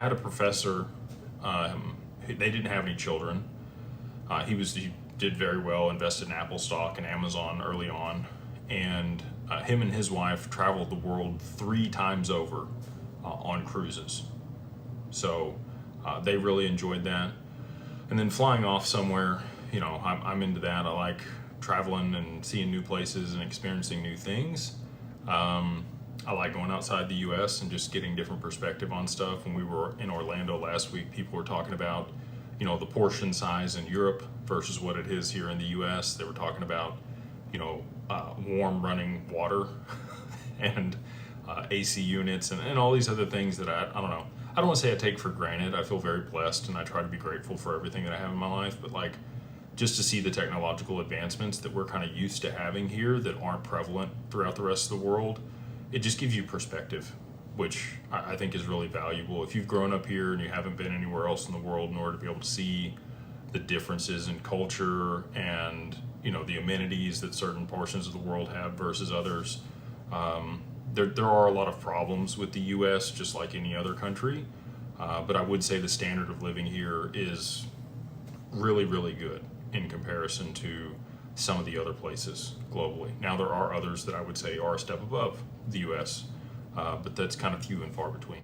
I had a professor. They didn't have any children. He did very well, invested in Apple stock and Amazon early on, and him and his wife traveled the world 3 times over on cruises. So they really enjoyed that. And then flying off somewhere, I'm into that. I like traveling and seeing new places and experiencing new things. I like going outside the US and just getting different perspective on stuff. When we were in Orlando last week, people were talking about, the portion size in Europe versus what it is here in the US. They were talking about, warm running water and AC units and all these other things that I don't know. I don't want to say I take for granted. I feel very blessed and I try to be grateful for everything that I have in my life. But like, just to see the technological advancements that we're kind of used to having here that aren't prevalent throughout the rest of the world, it just gives you perspective, which I think is really valuable. If you've grown up here and you haven't been anywhere else in the world, in order to be able to see the differences in culture and the amenities that certain portions of the world have versus others, there are a lot of problems with the U.S. just like any other country, but I would say the standard of living here is really, really good in comparison to some of the other places globally. Now, there are others that I would say are a step above the US, but that's kind of few and far between.